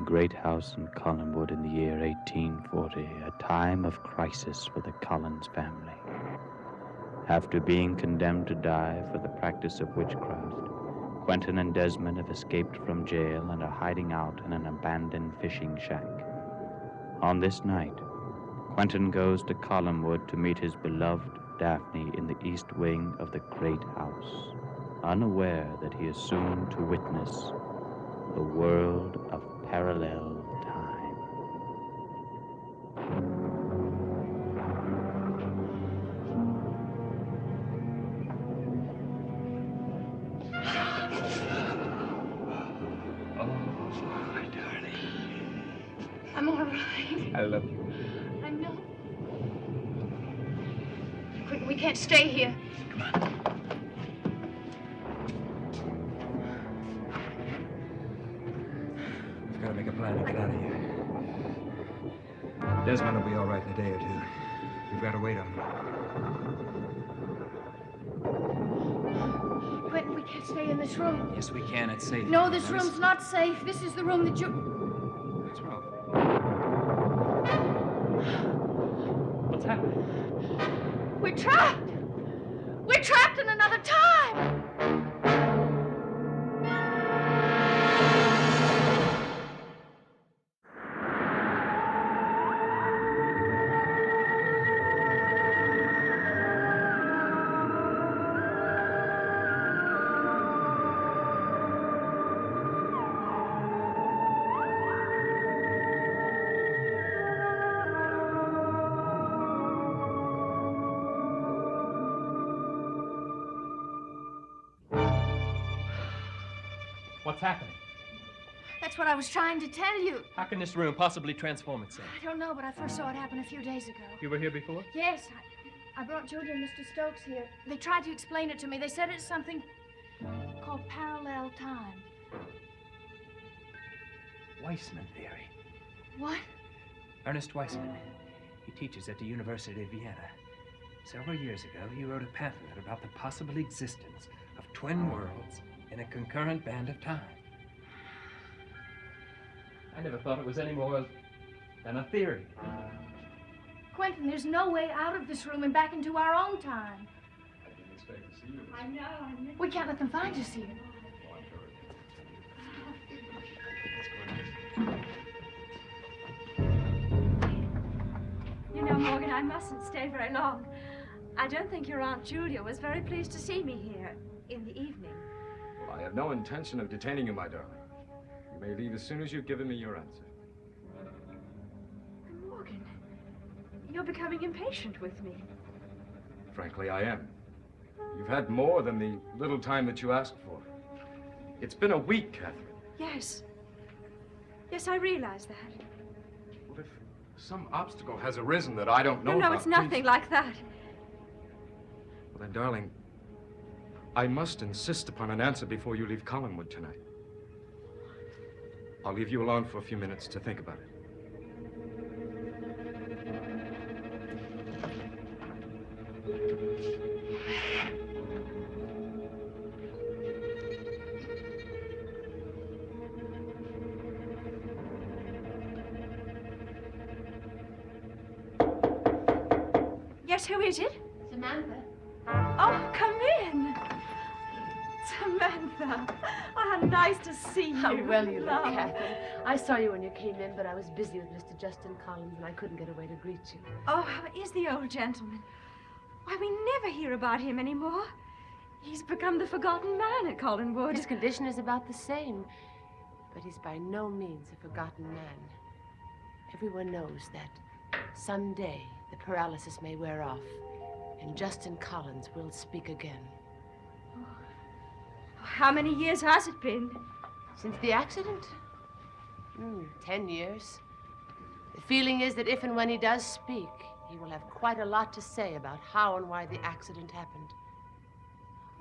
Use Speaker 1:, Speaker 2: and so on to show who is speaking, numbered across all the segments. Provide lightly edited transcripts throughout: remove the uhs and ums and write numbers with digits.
Speaker 1: great house in Collinwood in the year 1840, a time of crisis for the Collins family. After being condemned to die for the practice of witchcraft, Quentin and Desmond have escaped from jail and are hiding out in an abandoned fishing shack. On this night, Quentin goes to Collinwood to meet his beloved Daphne in the east wing of the great house, unaware that he is soon to witness the world of parallel time.
Speaker 2: Oh, my darling.
Speaker 3: I'm all right.
Speaker 2: I love you.
Speaker 3: I know. Quick, we can't stay here.
Speaker 2: Come on. We've got to make a plan to get out of here. Desmond will be all right in a day or two. We've got to wait on him.
Speaker 3: Quentin, we can't stay in this room.
Speaker 2: Yes, we can. It's safe.
Speaker 3: No, this room's not safe. This is the room that you...
Speaker 2: What's wrong? What's happening?
Speaker 3: We're trapped. We're trapped in another time.
Speaker 4: What's happening?
Speaker 3: That's what I was trying to tell you.
Speaker 4: How can this room possibly transform itself?
Speaker 3: I don't know, but I first saw it happen a few days ago.
Speaker 4: You were here before?
Speaker 3: Yes, I brought Julia and Mr. Stokes here. They tried to explain it to me. They said it's something called parallel time.
Speaker 2: Weissman theory.
Speaker 3: What?
Speaker 2: Ernest Weissman. He teaches at the University of Vienna. Several years ago, he wrote a pamphlet about the possible existence of twin worlds in a concurrent band of time.
Speaker 4: I never thought it was any more than a theory.
Speaker 3: Quentin, there's no way out of this room and back into our own time.
Speaker 4: I didn't expect to see you.
Speaker 3: I know. We can't let them find us here.
Speaker 5: You know, Morgan, I mustn't stay very long. I don't think your Aunt Julia was very pleased to see me here in the evening.
Speaker 6: Well, I have no intention of detaining you, my darling. You may leave as soon as you've given me your answer.
Speaker 5: Morgan, you're becoming impatient with me.
Speaker 6: Frankly, I am. You've had more than the little time that you asked for. It's been a week, Catherine.
Speaker 5: Yes. Yes, I realize that.
Speaker 6: Well, if some obstacle has arisen that I don't know
Speaker 5: No,
Speaker 6: about...
Speaker 5: it's nothing like that.
Speaker 6: Well, then, darling, I must insist upon an answer before you leave Collinwood tonight. I'll leave you alone for a few minutes to think about it.
Speaker 5: Yes, who is it?
Speaker 3: Samantha.
Speaker 5: Oh, come in. Samantha. Oh, how nice to see you.
Speaker 7: How well you look,
Speaker 5: Love.
Speaker 7: Catherine. I saw you when you came in, but I was busy with Mr. Justin Collins, and I couldn't get away to greet you.
Speaker 5: Oh, how is the old gentleman? Why, we never hear about him anymore. He's become the forgotten man at Collinwood.
Speaker 7: His condition is about the same, but he's by no means a forgotten man. Everyone knows that someday the paralysis may wear off, and Justin Collins will speak again.
Speaker 5: How many years has it been?
Speaker 7: Since the accident? 10 years. The feeling is that if and when he does speak, he will have quite a lot to say about how and why the accident happened.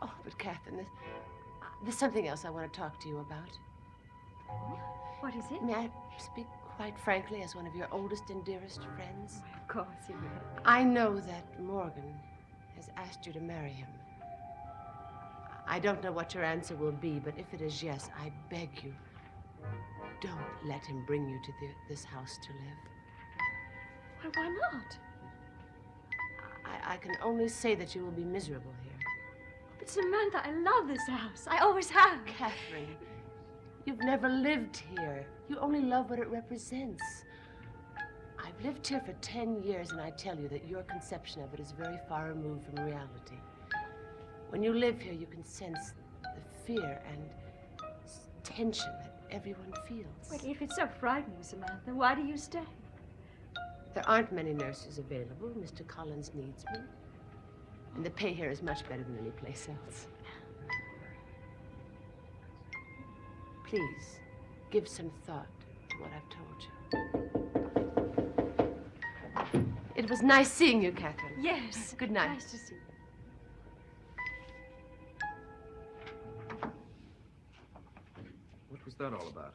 Speaker 7: Oh, but Catherine, there's something else I want to talk to you about.
Speaker 5: What is it?
Speaker 7: May I speak quite frankly as one of your oldest and dearest friends?
Speaker 5: Of course you will.
Speaker 7: I know that Morgan has asked you to marry him. I don't know what your answer will be, but if it is yes, I beg you, Don't let him bring you to this house to live.
Speaker 5: Well, why not?
Speaker 7: I can only say that you will be miserable here.
Speaker 5: But Samantha, I love this house. I always have.
Speaker 7: Catherine, you've never lived here. You only love what it represents. I've lived here for 10 years, and I tell you that your conception of it is very far removed from reality. When you live here, you can sense the fear and tension that everyone feels.
Speaker 5: Wait, if it's so frightening, Samantha, why do you stay?
Speaker 7: There aren't many nurses available. Mr. Collins needs me. And the pay here is much better than any place else. Please, give some thought to what I've told you. It was nice seeing you, Catherine.
Speaker 5: Yes.
Speaker 7: Good night.
Speaker 5: Nice to see you.
Speaker 6: What was that all about?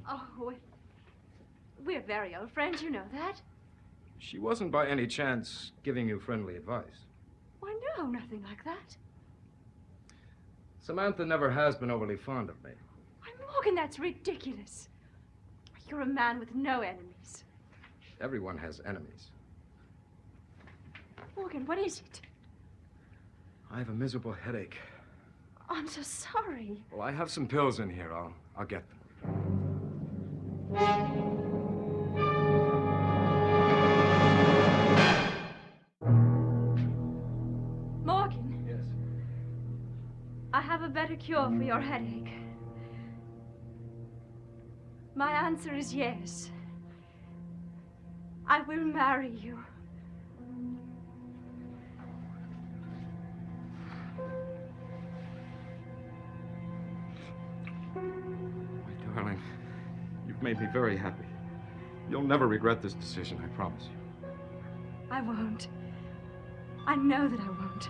Speaker 5: Oh, we're very old friends, you know that.
Speaker 6: She wasn't by any chance giving you friendly advice.
Speaker 5: Why, no, nothing like that.
Speaker 6: Samantha never has been overly fond of me.
Speaker 5: Why, Morgan, that's ridiculous. You're a man with no enemies.
Speaker 6: Everyone has enemies.
Speaker 5: Morgan, what is it?
Speaker 6: I have a miserable headache.
Speaker 5: Oh, I'm so sorry.
Speaker 6: Well, I have some pills in here. I'll get them.
Speaker 5: Morgan.
Speaker 6: Yes.
Speaker 5: I have a better cure for your headache. My answer is yes. I will marry you.
Speaker 6: My darling, you've made me very happy. You'll never regret this decision, I promise you.
Speaker 5: I won't. I know that I won't.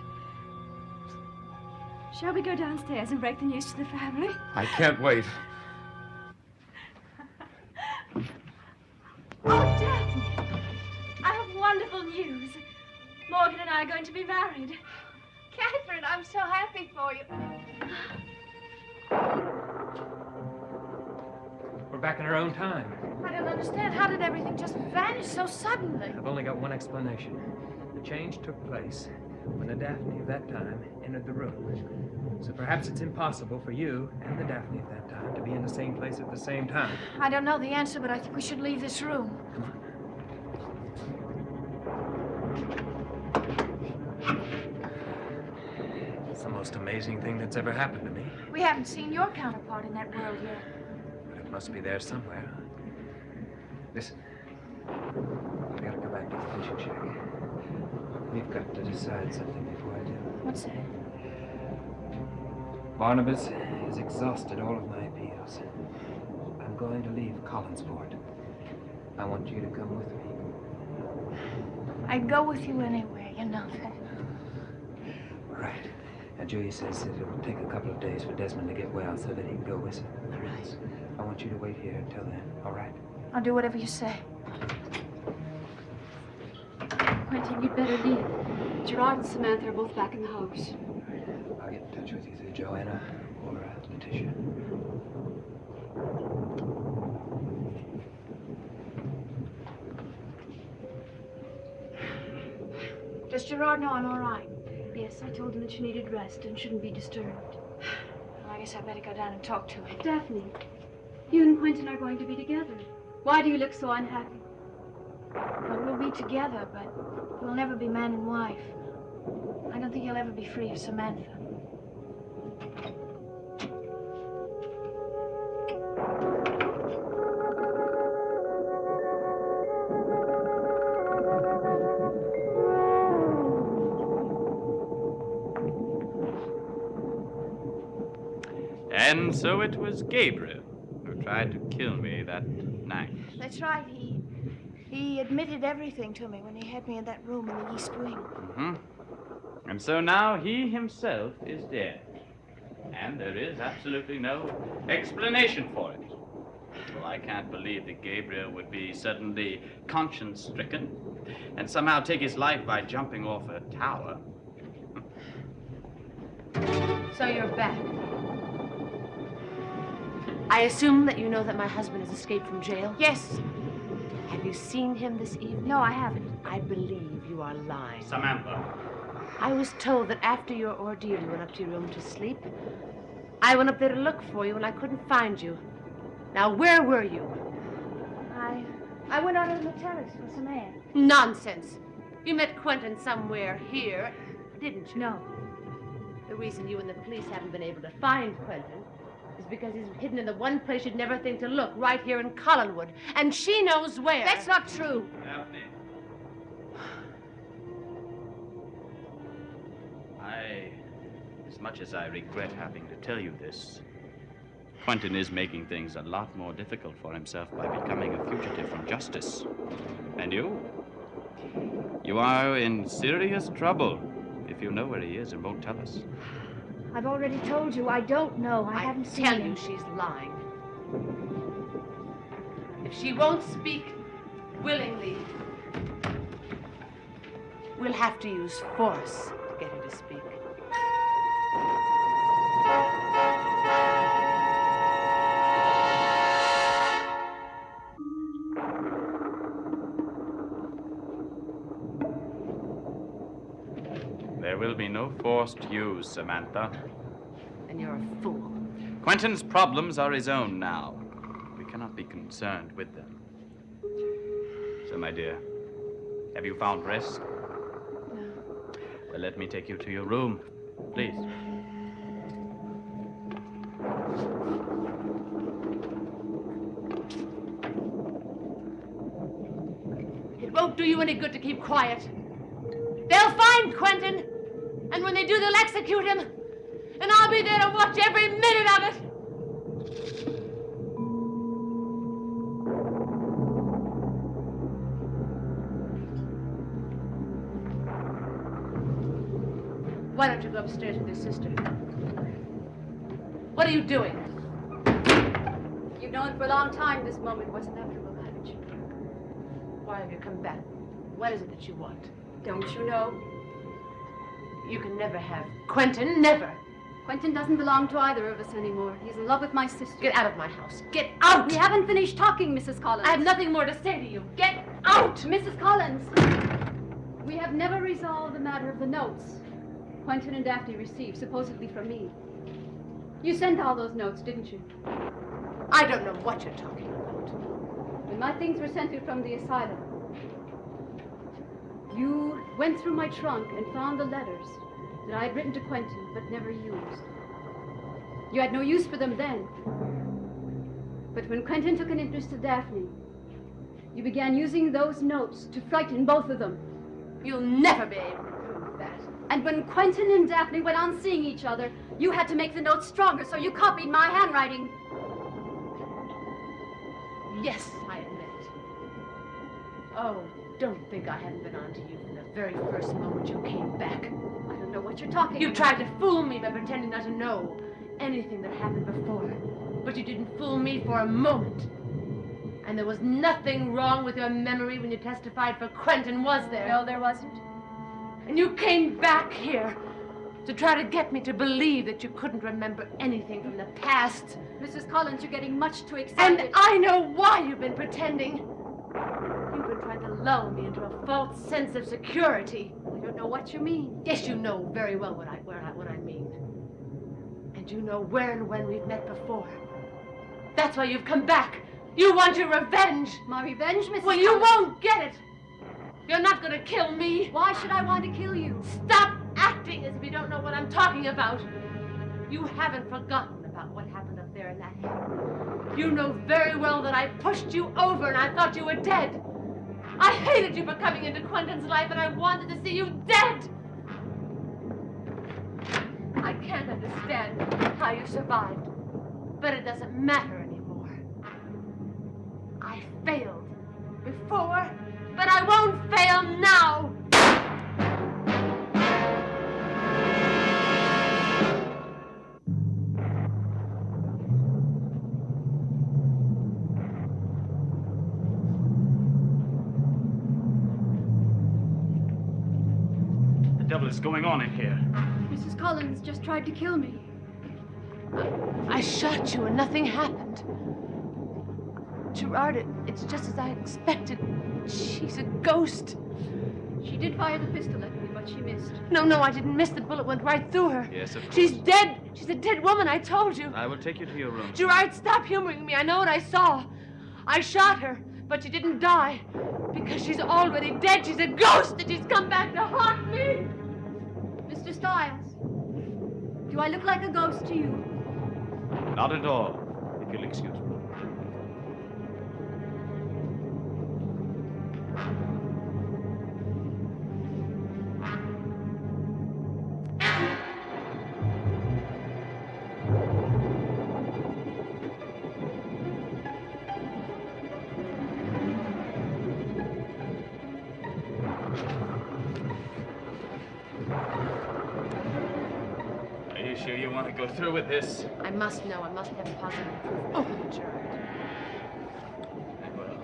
Speaker 5: Shall we go downstairs and break the news to the family?
Speaker 6: I can't wait.
Speaker 5: Oh, Daphne! I have wonderful news. Morgan and I are going to be married.
Speaker 3: Catherine, I'm so happy for you.
Speaker 2: We're back in our own time.
Speaker 3: I don't understand. How did everything just vanish so suddenly?
Speaker 2: I've only got one explanation. The change took place when the Daphne of that time entered the room. So perhaps it's impossible for you and the Daphne of that time to be in the same place at the same time.
Speaker 3: I don't know the answer, but I think we should leave this room.
Speaker 2: Come on. It's the most amazing thing that's ever happened to me.
Speaker 3: We haven't seen your counterpart in that world yet.
Speaker 2: But it must be there somewhere. Listen. I've got to go back to the fishing shack. We've got to decide something before I do.
Speaker 3: What's that?
Speaker 2: Barnabas has exhausted all of my appeals. I'm going to leave Collinsport. I want you to come with me.
Speaker 3: I'd go with you anywhere, you know that.
Speaker 2: Right. Now, Julia says that it will take a couple of days for Desmond to get well so that he can go with the prince. I want you to wait here until then, all right?
Speaker 3: I'll do whatever you say.
Speaker 8: Quentin, you'd better leave. Gerard and Samantha are both back in the house.
Speaker 2: I'll get in touch with you through Joanna or Letitia.
Speaker 3: Does Gerard know I'm all right?
Speaker 8: Yes, I told him that you needed rest and shouldn't be disturbed.
Speaker 3: Well, I guess I better go down and talk to him.
Speaker 8: Daphne, you and Quentin are going to be together. Why do you look so unhappy?
Speaker 3: Well, we'll be together, but we'll never be man and wife. I don't think he'll ever be free of Samantha.
Speaker 1: And so it was Gabriel who tried to kill me that night.
Speaker 3: That's right. He admitted everything to me when he had me in that room in the East Wing.
Speaker 1: Mm-hmm. And so now he himself is dead. And there is absolutely no explanation for it. Well, I can't believe that Gabriel would be suddenly conscience-stricken and somehow take his life by jumping off a tower.
Speaker 7: So you're back. I assume that you know that my husband has escaped from jail?
Speaker 3: Yes.
Speaker 7: Have you seen him this evening?
Speaker 3: No, I haven't.
Speaker 7: I believe you are lying.
Speaker 1: Samantha.
Speaker 7: I was told that after your ordeal, you went up to your room to sleep. I went up there to look for you, and I couldn't find you. Now, where were you?
Speaker 3: I went out on the terrace for some air.
Speaker 7: Nonsense. You met Quentin somewhere here, didn't you?
Speaker 3: No.
Speaker 7: The reason you and the police haven't been able to find Quentin is because he's hidden in the one place you'd never think to look, right here in Collinwood. And she knows where.
Speaker 3: That's not true.
Speaker 1: Daphne. As much as I regret having to tell you this, Quentin is making things a lot more difficult for himself by becoming a fugitive from justice. And you are in serious trouble if you know where he is and won't tell us.
Speaker 3: I've already told you I don't know. I haven't seen
Speaker 7: tell
Speaker 3: him.
Speaker 7: you she's lying. If she won't speak willingly, we'll have to use force to get her to speak.
Speaker 1: There will be no forced use, Samantha.
Speaker 7: And you're a fool.
Speaker 1: Quentin's problems are his own now. We cannot be concerned with them. So, my dear, have you found rest?
Speaker 8: No.
Speaker 1: Well, let me take you to your room, please.
Speaker 7: It won't do you any good to keep quiet. They'll find Quentin, and when they do, they'll execute him. And I'll be there to watch every minute of it. Why don't you go upstairs with your sister? What are you doing?
Speaker 8: You've known for a long time this moment was inevitable, haven't you?
Speaker 7: Why have you come back? What is it that you want?
Speaker 8: Don't you know?
Speaker 7: You can never have Quentin, never.
Speaker 8: Quentin doesn't belong to either of us anymore. He's in love with my sister.
Speaker 7: Get out of my house. Get out!
Speaker 8: We haven't finished talking, Mrs. Collins.
Speaker 7: I have nothing more to say to you. Get out!
Speaker 8: Mrs. Collins, we have never resolved the matter of the notes Quentin and Daphne received, supposedly from me. You sent all those notes, didn't you?
Speaker 7: I don't know what you're talking about.
Speaker 8: When my things were sent to you from the asylum, you went through my trunk and found the letters that I had written to Quentin but never used. You had no use for them then. But when Quentin took an interest in Daphne, you began using those notes to frighten both of them.
Speaker 7: You'll never be able to prove that.
Speaker 8: And when Quentin and Daphne went on seeing each other, you had to make the notes stronger, so you copied my handwriting.
Speaker 7: Yes, I admit it. Oh, don't think I haven't been on to you from the very first moment you came back.
Speaker 8: I don't know what you're talking
Speaker 7: You
Speaker 8: about.
Speaker 7: tried to fool me by pretending not to know anything that happened before. But you didn't fool me for a moment. And there was nothing wrong with your memory when you testified for Quentin, was there?
Speaker 8: No, there wasn't.
Speaker 7: And you came back here to try to get me to believe that you couldn't remember anything from the past.
Speaker 8: Mrs. Collins, you're getting much too excited.
Speaker 7: And I know why you've been pretending. You've been trying to lull me into a false sense of security.
Speaker 8: I don't know what you mean.
Speaker 7: Yes, you know very well what I mean. And you know where and when we've met before. That's why you've come back. You want your revenge.
Speaker 8: My revenge, Mrs.
Speaker 7: Well, you
Speaker 8: Collins?
Speaker 7: won't get it. You're not going to kill me.
Speaker 8: Why should I want to kill you?
Speaker 7: Stop acting as if you don't know what I'm talking about. You haven't forgotten about what happened up there in that hill. You know very well that I pushed you over and I thought you were dead. I hated you for coming into Quentin's life and I wanted to see you dead. I can't understand how you survived, but it doesn't matter anymore. I failed before, but I won't fail now.
Speaker 1: The devil is going on in here.
Speaker 8: Mrs. Collins just tried to kill me.
Speaker 7: I shot you and nothing happened. happened. Gerard, it's just as I expected. She's a ghost.
Speaker 8: She did fire the pistol at me, but she missed.
Speaker 7: No, I didn't miss. The bullet went right through her.
Speaker 1: Yes, of course.
Speaker 7: She's dead. She's a dead woman, I told you.
Speaker 1: I will take you to your room.
Speaker 7: Gerard, stop humoring me. I know what I saw. I shot her, but she didn't die. Because she's already dead. She's a ghost, and she's come back to haunt me.
Speaker 8: Mr. Stiles, do I look like a ghost to you?
Speaker 1: Not at all, if you'll excuse me. Sure you want to go through with this?
Speaker 7: I must know. I must have positive proof. Open it, Gerard.
Speaker 1: I will.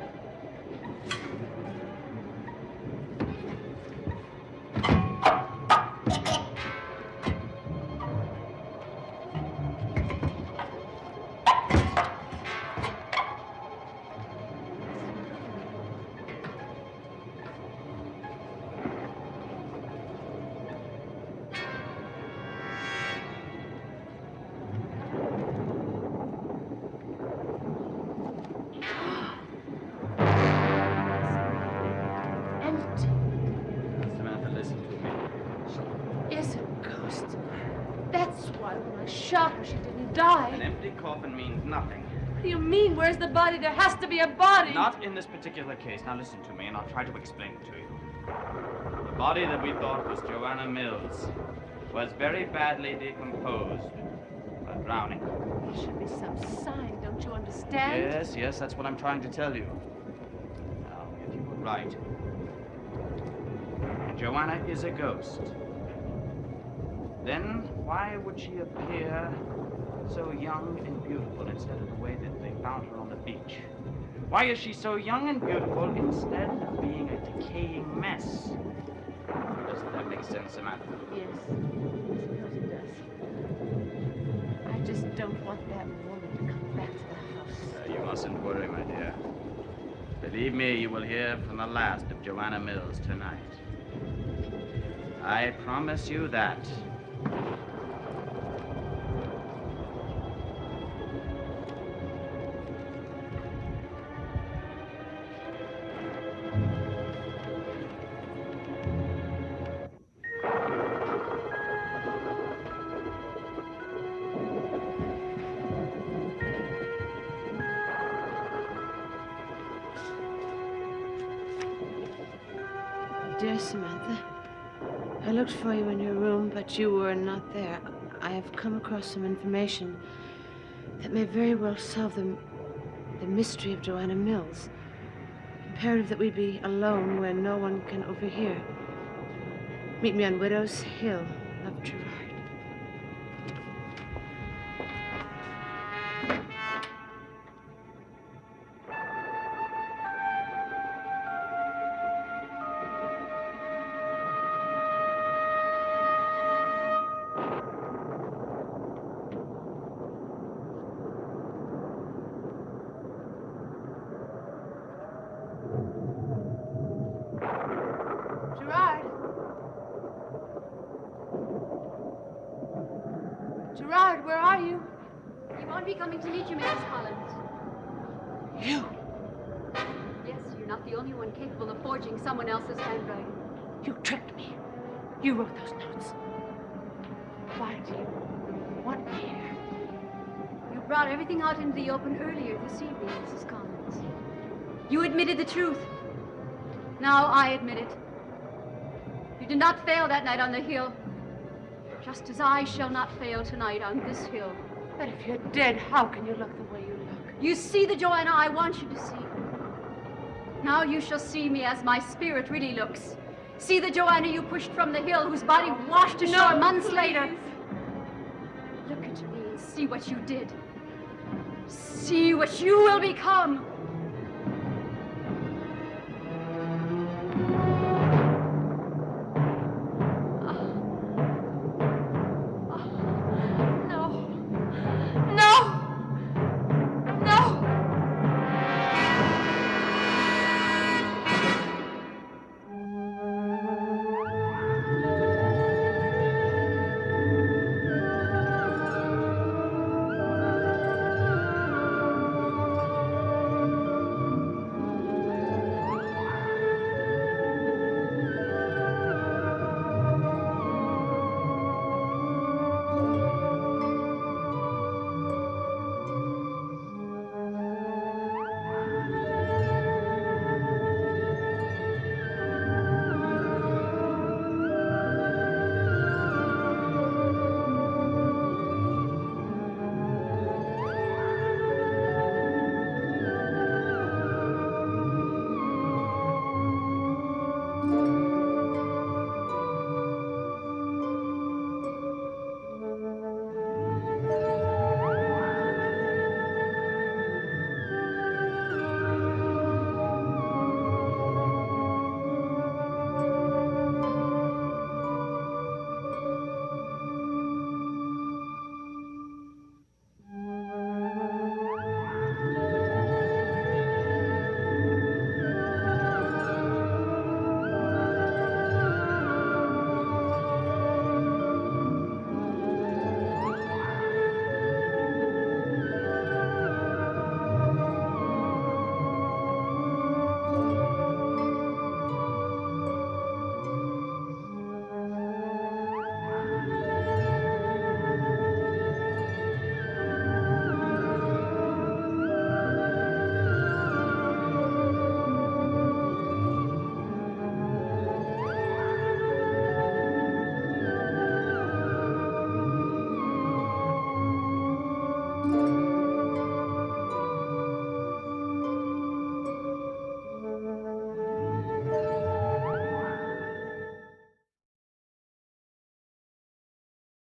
Speaker 7: Shot her. She didn't die.
Speaker 1: An empty coffin means nothing.
Speaker 7: What do you mean? Where's the body? There has to be a body.
Speaker 1: Not in this particular case. Now listen to me, and I'll try to explain it to you. The body that we thought was Joanna Mills was very badly decomposed by drowning.
Speaker 7: There should be some sign, don't you understand?
Speaker 1: Yes, that's what I'm trying to tell you. Now, if you were right, Joanna is a ghost, then why would she appear so young and beautiful instead of the way that they found her on the beach? Why is she so young and beautiful instead of being a decaying mess? Doesn't that make sense, Samantha?
Speaker 7: Yes, I suppose it does. I just don't want that woman to come back to the house.
Speaker 1: You mustn't worry, my dear. Believe me, you will hear from the last of Joanna Mills tonight. I promise you that.
Speaker 7: Dear Samantha, I looked for you in your room, but you were not there. I have come across some information that may very well solve the mystery of Joanna Mills. Imperative that we be alone where no one can overhear. Meet me on Widow's Hill. Love, Gerard. Gerard, where are you?
Speaker 8: He won't be coming to meet you, Mrs. Collins.
Speaker 7: You?
Speaker 8: Yes, you're not the only one capable of forging someone else's handwriting.
Speaker 7: You tricked me. You wrote those notes. Why do you want me here?
Speaker 8: You brought everything out into the open earlier this evening, Mrs. Collins. You admitted the truth. Now I admit it. You did not fail that night on the hill. Just as I shall not fail tonight on this hill.
Speaker 7: But if you're dead, how can you look the way you look?
Speaker 8: You see the Joanna I want you to see. Now you shall see me as my spirit really looks. See the Joanna you pushed from the hill, whose body washed ashore months later. Look at me and see what you did. See what you will become.